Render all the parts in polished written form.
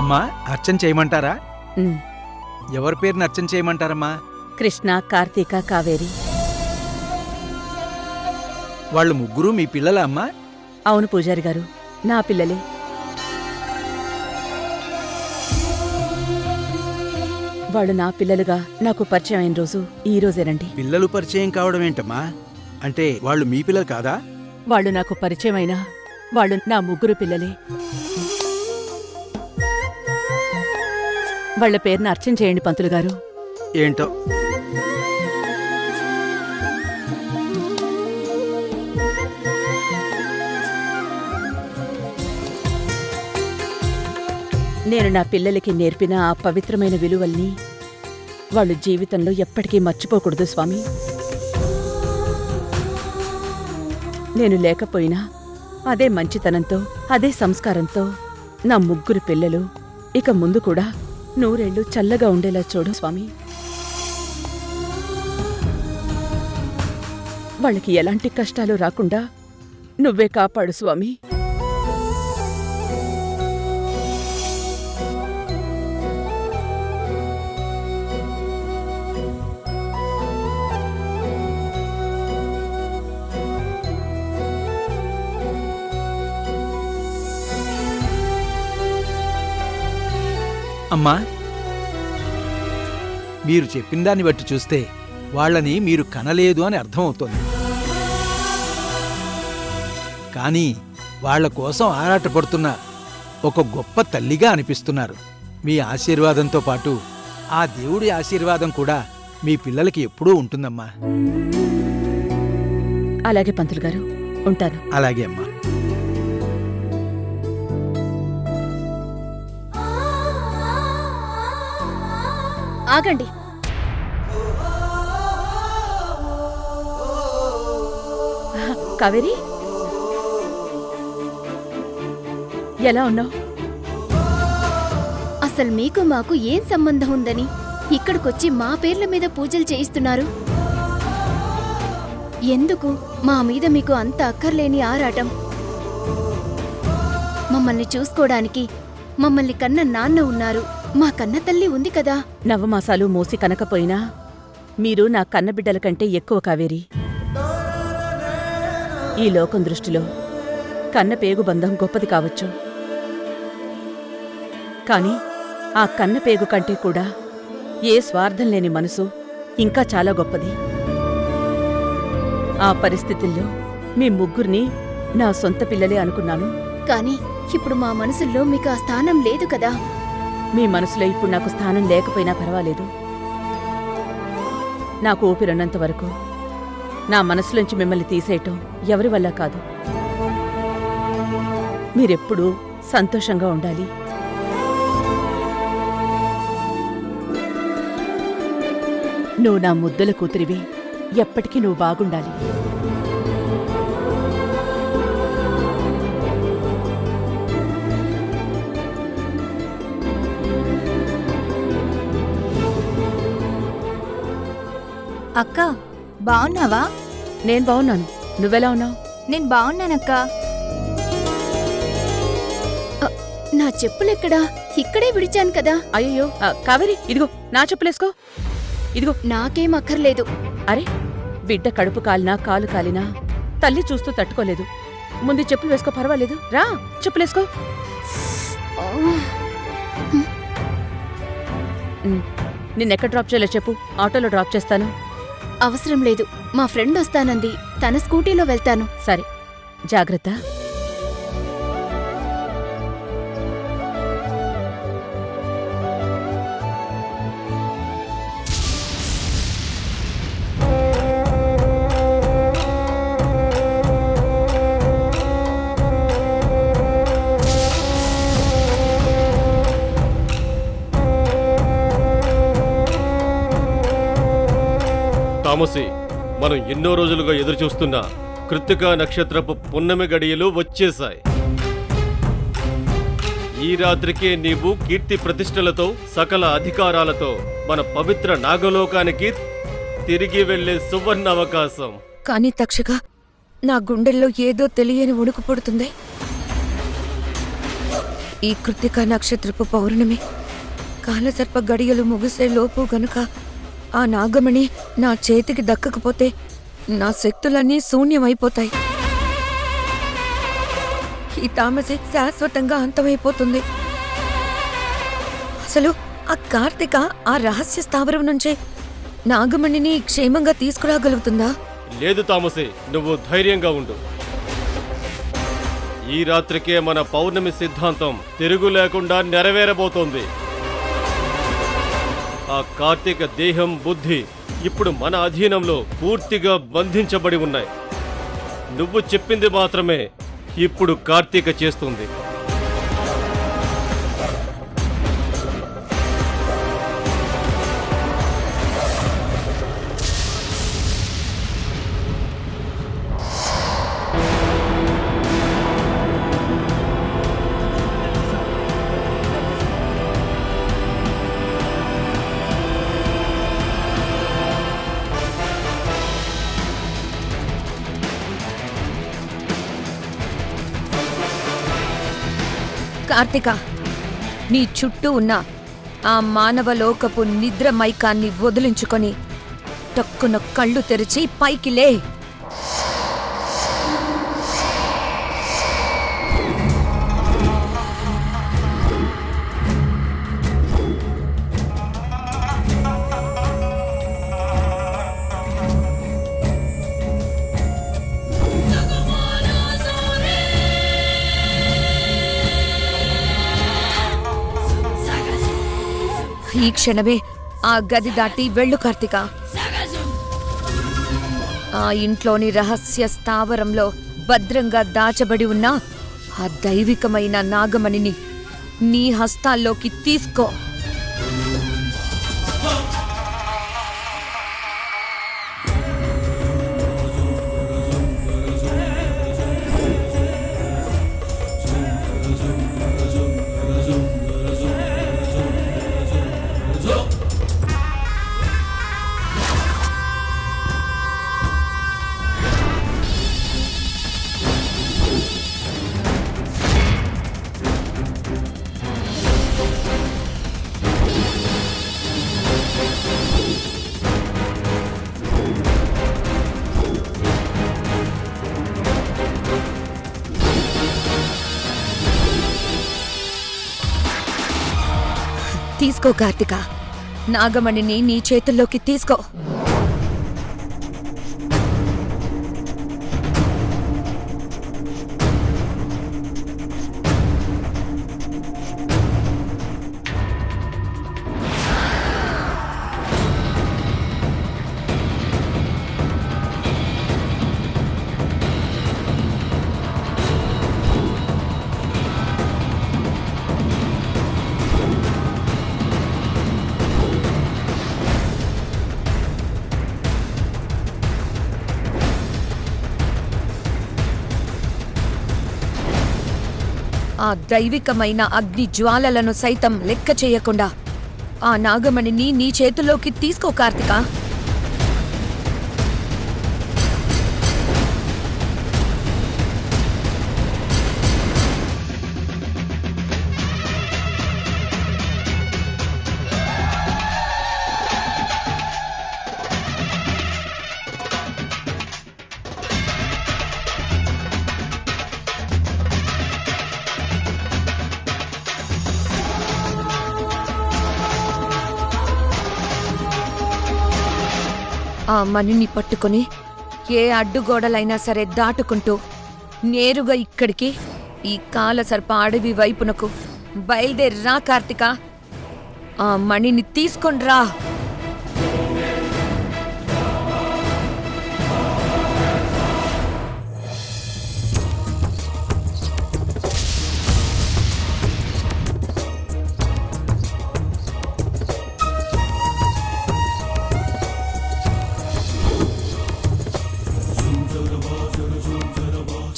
అమ్మా, అర్చన చేయమంటారా? ఉమ్. ఎవరి పేరుని అర్చన చేయమంటారమ్మా? కృష్ణ, కార్తీక, కావేరి. వాళ్ళు ముగ్గురు మీ పిల్లలా అమ్మా? అవును పూజారి గారు, నా పిల్లలే. వాళ్ళు నా పిల్లలుగా నాకు పరిచయం అయిన రోజు ఈ రోజేనండి. పిల్లలు పరిచయం కావడం ఏంటమ్మా? అంటే వాళ్ళు మీ పిల్లలు కాదా? వాళ్ళు నాకు పరిచయం అయినా వాళ్ళు నా ముగ్గురు పిల్లలే. వాళ్ళ పేరును అర్చన చేయండి పంతులు గారు. ఏంటో నేను నా పిల్లలకి నేర్పిన ఆ పవిత్రమైన విలువల్ని వాళ్ళు జీవితంలో ఎప్పటికీ మర్చిపోకూడదు స్వామి. నేను లేకపోయినా అదే మంచితనంతో, అదే సంస్కారంతో నా ముగ్గురు పిల్లలు ఇక ముందు కూడా నూరేళ్లు చల్లగా ఉండేలా చూడు స్వామి. వాళ్ళకి ఎలాంటి కష్టాలు రాకుండా నువ్వే కాపాడు స్వామి. అమ్మా, మీరు చెప్పిన దాన్ని బట్టి చూస్తే వాళ్ళని మీరు కనలేదు అని అర్థమవుతోంది. కానీ వాళ్ల కోసం ఆరాటపడుతున్న ఒక గొప్ప తల్లిగా అనిపిస్తున్నారు. మీ ఆశీర్వాదంతో పాటు ఆ దేవుడి ఆశీర్వాదం కూడా మీ పిల్లలకి ఎప్పుడూ ఉంటుందమ్మా. అలాగే పంతులు గారు, ఉంటాను. అలాగే అమ్మా. ఆగండి. కావేరి, ఎలా ఉన్నావు? అసలు మీకు మాకు ఏం సంబంధం ఉందని ఇక్కడికొచ్చి మా పేర్ల మీద పూజలు చేయిస్తున్నారు? ఎందుకు మా మీద మీకు అంత అక్కర్లేని ఆరాటం? మమ్మల్ని చూసుకోవడానికి మమ్మల్ని కన్న నాన్న ఉన్నారు, మా కన్న తల్లి ఉంది కదా. నవమాసాలు మోసి కనకపోయినా మీరు నా కన్నబిడ్డల కంటే ఎక్కువ కావేరి. ఈ లోకం దృష్టిలో కన్న పేగు బంధం గొప్పది కావచ్చు, కాని ఆ కన్న పేగు కంటే కూడా ఏ స్వార్థం లేని మనసు ఇంకా చాలా గొప్పది. ఆ పరిస్థితుల్లో మీ ముగ్గురిని నా సొంత పిల్లలే అనుకున్నాను. కాని ఇప్పుడు మా మనసుల్లో మీకు ఆ స్థానం లేదు కదా. మీ మనసులో ఇప్పుడు నాకు స్థానం లేకపోయినా పర్వాలేదు. నాకు ఊపిరున్నంత వరకు నా మనసులోంచి మిమ్మల్ని తీసేయటం ఎవరి వల్ల కాదు. మీరెప్పుడూ సంతోషంగా ఉండాలి. నువ్వు నా ముద్దుల కూతురివి, ఎప్పటికీ నువ్వు బాగుండాలి. అక్కా, బావున్నావా? నేను బావున్నాను. నువ్వెలా ఉన్నావు? నేను బావున్నానక్కా. నా చెప్పులెక్కడా? ఇక్కడే విడిచాను కదా. అయ్యో కావేరి, ఇదిగో నా చెప్పులేసుకో. ఇదిగో. నాకేం అక్కర్లేదు. అరే, బిడ్డ కడుపు కాలినా కాలు కాలినా తల్లి చూస్తూ తట్టుకోలేదు. ముందు చెప్పులు వేసుకో, పర్వాలేదు. రా, చెప్పులేసుకో. నిన్నెక్కడ డ్రాప్ చేయాలో చెప్పు, ఆటోలో డ్రాప్ చేస్తాను. అవసరం లేదు, మా ఫ్రెండ్ వస్తానంది, తన స్కూటీలో వెళ్తాను. సరే, జాగ్రత్త. తామసి, మనం ఎన్నో రోజులుగా ఎదురుచూస్తున్న కృత్తికా నక్షత్రపు పున్నమి గడియలు వచ్చేశాయి. ఈ రాత్రికే నీవు కీర్తి ప్రతిష్టలతో సకల అధికారాలతో మన పవిత్ర నాగలోకానికి తిరిగి వెళ్లే సువర్ణ అవకాశం. కానీ తక్షక, నా గుండెల్లో ఏదో తెలియని వణుకు పుడుతుంది. ఈ కృత్తికా నక్షత్రపు పౌర్ణమి కాలసర్ప గడియలు ముగిసే లోపు గనుక ఆ నాగమణి నా చేతికి దక్కకపోతే నా శక్తులన్నీ శూన్యమైపోతాయి. ఈ తామసి శాశ్వతంగా అంతమైపోతుంది. అసలు ఆ కార్తిక ఆ రహస్య స్థావరం నుంచే నాగమణిని క్షేమంగా తీసుకురాగలుగుతుందా? లేదు తామసి, నువ్వు ధైర్యంగా ఉండు. ఈ రాత్రికే మన పౌర్ణమి సిద్ధాంతం తిరుగు లేకుండా నెరవేరబోతోంది. ఆ కార్తీక దేహం, బుద్ధి ఇప్పుడు మన అధీనంలో పూర్తిగా బంధించబడి ఉన్నాయి. నువ్వు చెప్పింది మాత్రమే ఇప్పుడు కార్తీక చేస్తుంది. కార్తిక, నీ చుట్టూ ఉన్న ఆ మానవలోకపు నిద్ర మైకాన్ని వదిలించుకొని టక్కున కళ్ళు తెరిచి పైకి లే. ఈ క్షణమే ఆ గది దాటి వెళ్ళు కార్తిక. ఆ ఇంట్లోని రహస్య స్థావరంలో భద్రంగా దాచబడి ఉన్న ఆ దైవికమైన నాగమణిని నీ హస్తాల్లోకి తీసుకో. తీసుకో కార్తిక, నాగమణిని నీ చేతుల్లోకి తీసుకో. ఆ దైవికమైన అగ్ని జ్వాలలను సైతం లెక్క చేయకుండా ఆ నాగమణిని నీ చేతుల్లోకి తీసుకో కార్తిక. ఆ మణిని పట్టుకుని ఏ అడ్డుగోడలైనా సరే దాటుకుంటూ నేరుగా ఇక్కడికి ఈ కాలసర్ప అడవి వైపునకు బయలుదేరిరా కార్తిక. ఆ మణిని తీసుకొనిరా.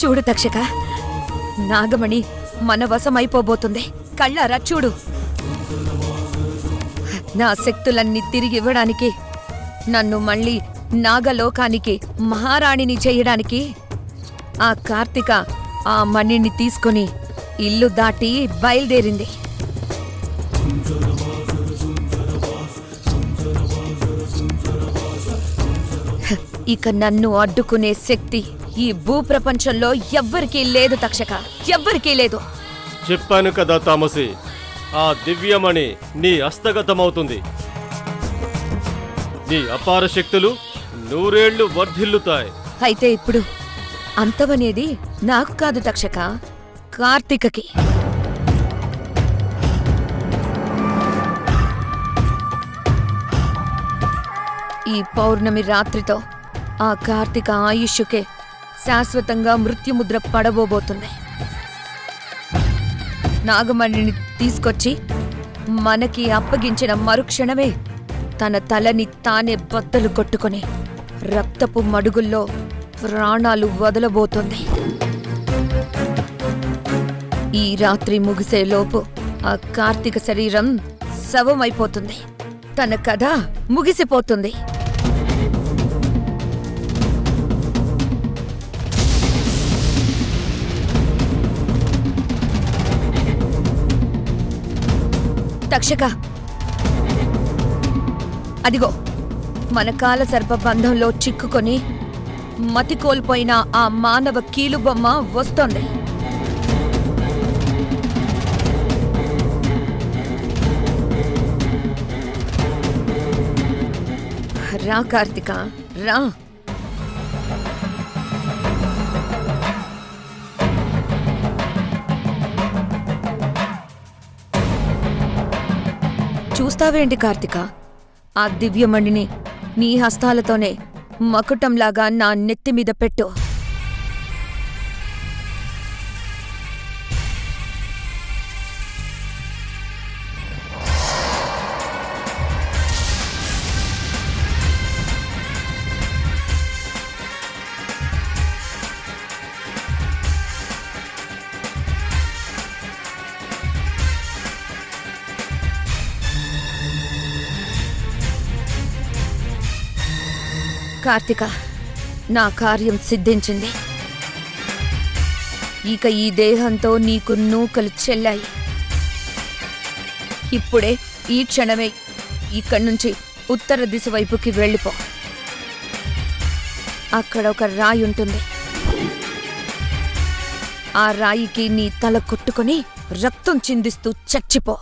చూడు తక్షక, నాగమణి మన వశమైపోబోతుంది. కళ్ళారా చూడు. నా శక్తులన్నీ తిరిగివ్వడానికి, నన్ను మళ్ళీ నాగలోకానికి మహారాణిని చేయడానికి ఆ కార్తిక ఆ మణిని తీసుకుని ఇల్లు దాటి బయలుదేరింది. ఇక నన్ను అడ్డుకునే శక్తి ఈ భూప్రపంచంలో ఎవ్వరికీ లేదు తక్షక, ఎవ్వరికీ లేదు. చెప్పాను కదా తామసి, ఆ దివ్యమణి నీ హస్తగతమవుతుంది. నీ అపార శక్తులు 100 ఏళ్లు వర్ధిల్లుతాయి. అయితే ఇప్పుడు అంతమనేది నాకు కాదు తక్షక, కార్తికకి. ఈ పౌర్ణమి రాత్రితో ఆ కార్తిక ఆయుష్కే శాశ్వతంగా మృత్యుముద్ర పడబోబోతుంది. నాగమణిని తీసుకొచ్చి మనకి అప్పగించిన మరుక్షణమే తన తలని తానే బద్దలు కొట్టుకొని రక్తపు మడుగుల్లో ప్రాణాలు వదలబోతుంది. ఈ రాత్రి ముగిసేలోపు ఆ కార్తీక శరీరం శవమైపోతుంది. తన కథ ముగిసిపోతుంది. తక్షక, అదిగో మన కాల సర్ప బంధంలో చిక్కుకొని మతి కోల్పోయిన ఆ మానవ కీలుబొమ్మ వస్తోంది. రా కార్తిక, రా. చూస్తావేంటి కార్తిక, ఆ దివ్యమణిని నీ హస్తాలతోనే మకుటంలాగా నా నెత్తిమీద పెట్టు. కార్తిక, నా కార్యం సిద్ధించింది. ఇక ఈ దేహంతో నీకు నూకలు చెల్లాయి. ఇప్పుడే ఈ క్షణమే ఇక్కడి నుంచి ఉత్తర దిశ వైపుకి వెళ్ళిపో. అక్కడ ఒక రాయి ఉంటుంది. ఆ రాయికి నీ తల కొట్టుకొని రక్తం చిందిస్తూ చచ్చిపో.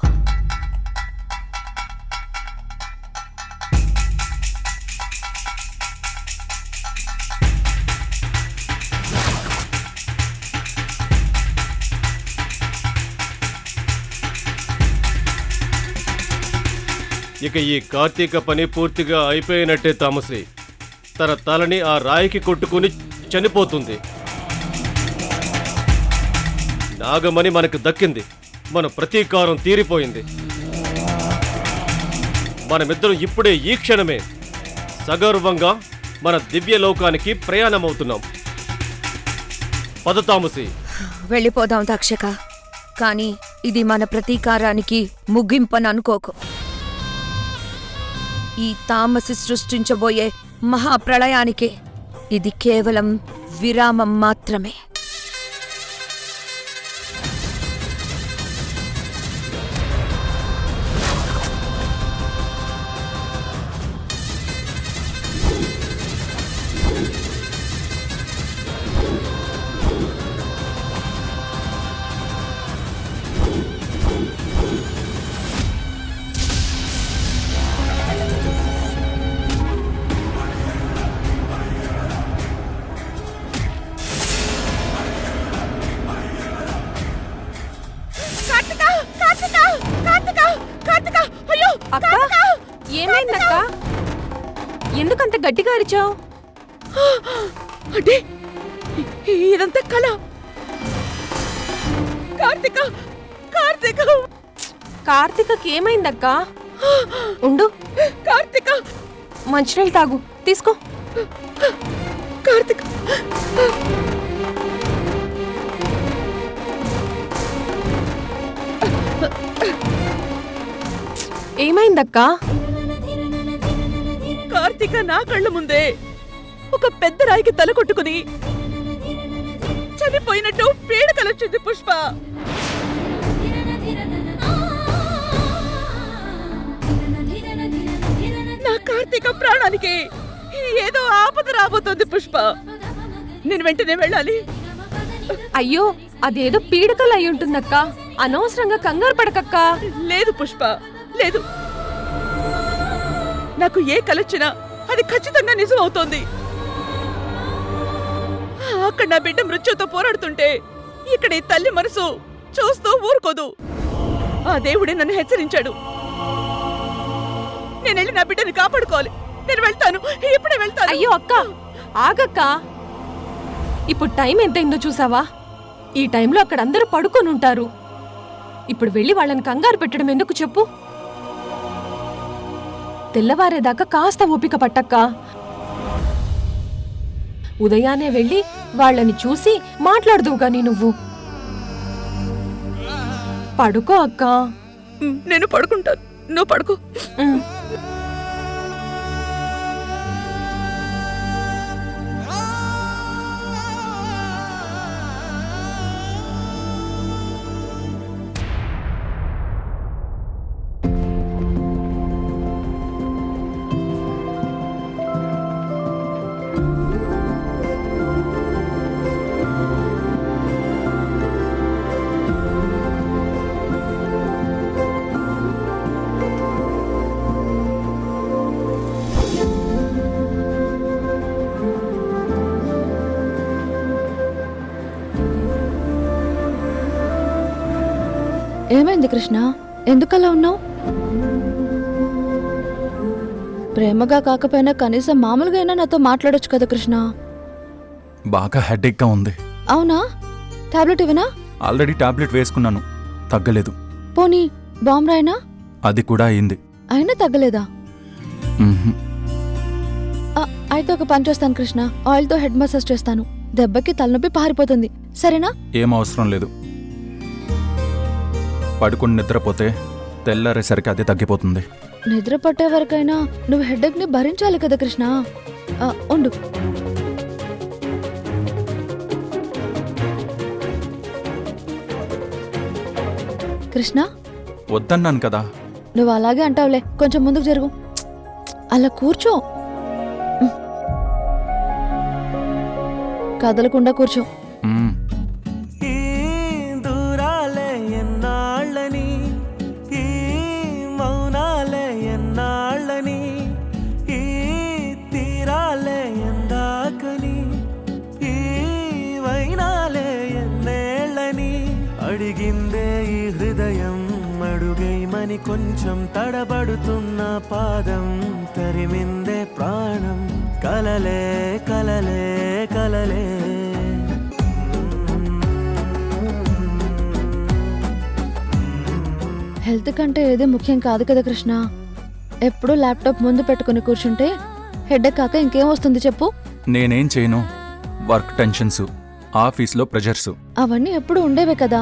ఇక ఈ కార్తీక పని పూర్తిగా అయిపోయినట్టే తామసి. తన తలని ఆ రాయికి కొట్టుకుని చనిపోతుంది. నాగమణి మనకు దక్కింది. మన ప్రతీకారం తీరిపోయింది. మనమిద్దరం ఇప్పుడే ఈ క్షణమే సగర్వంగా మన దివ్యలోకానికి ప్రయాణమవుతున్నాం. పద తామసి. వెళ్ళిపోదాం తక్షక, కానీ ఇది మన ప్రతీకారానికి ముగింపని అనుకోకు. ఈ తామసి సృష్టించబోయే మహాప్రళయానికి ఇది కేవలం విరామం మాత్రమే. ఏమైందక్క? ఎందుకంత గట్టిగా అరిచావు? అంటే ఇదంతా కళ. కార్తిక, కార్తిక, కార్తికకి ఏమైందక్క? ఉండు, కార్తిక, మంచినీళ్ళు తాగు, తీసుకో. కార్తిక, ఏమైందక్కా? కార్తీక నా కళ్ళ ముందే ఒక పెద్ద రాయికి తల కొట్టుకుని చనిపోయినట్టు పీడకలొచ్చింది పుష్ప. నా కార్తీక ప్రాణానికి ఏదో ఆపద రాబోతోంది పుష్ప. నేను వెంటనే వెళ్ళాలి. అయ్యో, అదేదో పీడకలు అయి ఉంటుందక్కా. అనవసరంగా కంగారు పడకక్కా. లేదు పుష్ప, లేదు. నాకు ఏ కలొచ్చినా అది ఖచ్చితంగా నిజం అవుతోంది. అక్కడ నా బిడ్డ మృత్యుతో పోరాడుతుంటే ఇక్కడ ఈ తల్లి మనసు చూస్తూ ఊరుకోదు. ఆ దేవుడే నన్ను హెచ్చరించాడు. నేను వెళ్ళి నా బిడ్డని కాపాడుకోవాలి. నేను వెళ్తాను, ఇప్పుడే వెళ్తాను. అయ్యో అక్క, ఆగక్క. ఇప్పుడు టైం ఎంతైందో చూసావా? ఈ టైంలో అక్కడ అందరూ పడుకొని ఉంటారు. ఇప్పుడు వెళ్ళి వాళ్ళని కంగారు పెట్టడం ఎందుకు చెప్పు? తెల్లవారేదాకా కాస్త ఓపిక పట్టక్క. ఉదయాన్నే వెళ్ళి వాళ్ళని చూసి మాట్లాడదువు గాని నువ్వు. పడుకో అక్క. నేను పడుకుంటాను, నువ్వు పడుకో. ఉమ్. ఏమైంది కృష్ణ? ఎందుకలా ఉన్నావు? ప్రేమగా కాకపోయినా కనీసం మామూలుగా అయినా నాతో మాట్లాడొచ్చు కదా కృష్ణ. బాగా హెడేక్గా ఉంది. అవునా? టాబ్లెట్ ఇవ్వనా? ఆల్రెడీ టాబ్లెట్ వేసుకున్నాను, తగ్గలేదు. పోనీ బాంబ్ రాయనా? అది కూడా అయింది. అయినా తగ్గలేదా? మ్మ్హ్. అయితే ఒక పని చేస్తాను కృష్ణ, ఆయిల్తో హెడ్ మసాజ్ చేస్తాను. దెబ్బకి తలనొప్పి పారిపోతుంది, సరేనా? ఏం అవసరం లేదు. పడుకుని నిద్రపోతే తెల్లారేసరికి అదే తగ్గిపోతుంది. నిద్ర పట్టే వరకైనా నువ్వు హెడేక్ ని భరించాలి కదా కృష్ణ. ఉండు. కృష్ణ, వద్దన్నాను కదా. నువ్వు అలాగే అంటావులే, కొంచెం ముందుకు జరుగు. అలా కూర్చో, కదలకుండా కూర్చో. మ్మ్. అడిగిందే ఈ హృదయం అడుగేమని కొంచెం తడబడుతున్న పాదం తరిమిందే ప్రాణం కలలే కలలే కలలే. హెల్త్ కంటే ఏదే ముఖ్యం కాదు కదా కృష్ణ. ఎప్పుడూ ల్యాప్టాప్ ముందు పెట్టుకుని కూర్చుంటే హెడేక్ కాక ఇంకేం వస్తుంది చెప్పు? నేనేం చేయను. వర్క్ టెన్షన్స్, ఆఫీస్లో ప్రెషర్స్ అవన్నీ ఎప్పుడు ఉండేవే కదా.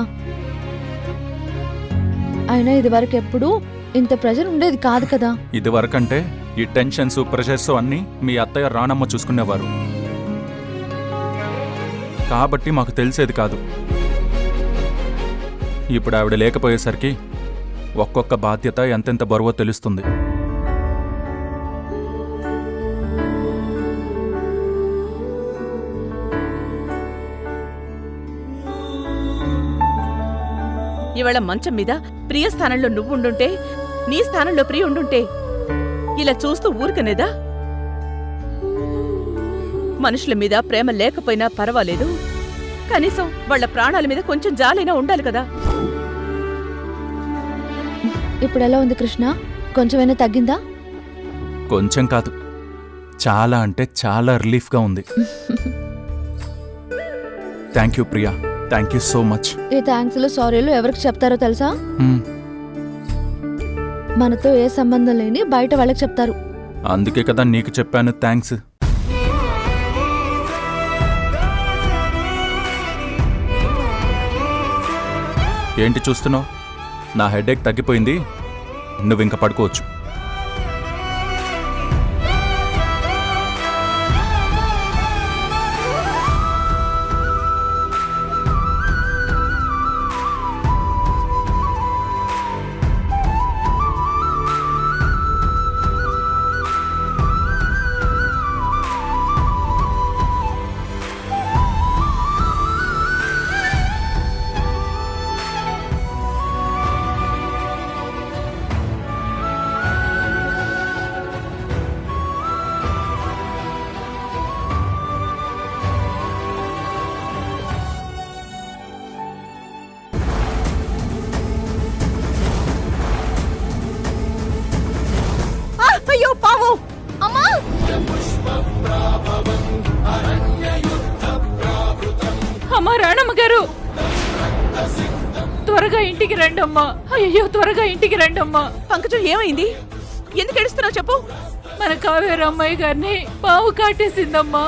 అయినా ఇది వరకు ఎప్పుడు ఇంత ప్రెషర్ ఉండేది కాదు కదా. ఇది వరకంటే ఈ టెన్షన్స్ ప్రెషర్స్ అన్నీ మీ అత్తయ్య రానమ్మ చూసుకునేవారు కాబట్టి మాకు తెలిసేది కాదు. ఇప్పుడు ఆవిడ లేకపోయేసరికి ఒక్కొక్క బాధ్యత ఎంతెంత బరువో తెలుస్తుంది. ఇవాళ మంచం మీద ప్రియ స్థానంలో నువ్వుండుంటే, నీ స్థానంలో ప్రియ ఉండుంటే ఇలా చూస్తూ ఊరుకనేదా? మనుషుల మీద ప్రేమ లేకపోయినా పర్వాలేదు, కనీసం వాళ్ళ ప్రాణాల మీద కొంచెం జాలైనా ఉండాలి కదా. ఇప్పుడు ఎలా ఉంది కృష్ణ? కొంచెమైనా తగ్గిందా? కొంచెం కాదు, చాలా అంటే చాలా రిలీఫ్గా ఉంది. Thank you Priya, thank you so much. ఈ థ్యాంక్స్లు సారీలు ఎవరికి చెప్తారో తెలుసా? మనతో ఏ సంబంధం లేని బయట వాళ్ళకి చెప్తారు. అందుకే కదా నీకు చెప్పాను థ్యాంక్స్. ఏంటి చూస్తున్నావు? నా హెడేక్ తగ్గిపోయింది, నువ్వింక పడుకోవచ్చు. అయ్యో పావు! అమ్మా అమ్మా రాణమ్మ గారు, త్వరగా ఇంటికి రండమ్మా. అయ్యో త్వరగా ఇంటికి రండమ్మా. పంకజం ఏమైంది? ఎందుకు ఏడుస్తున్నావు చెప్పు. మన కావేరు అమ్మాయి గారిని పావు కాటేసిందమ్మా.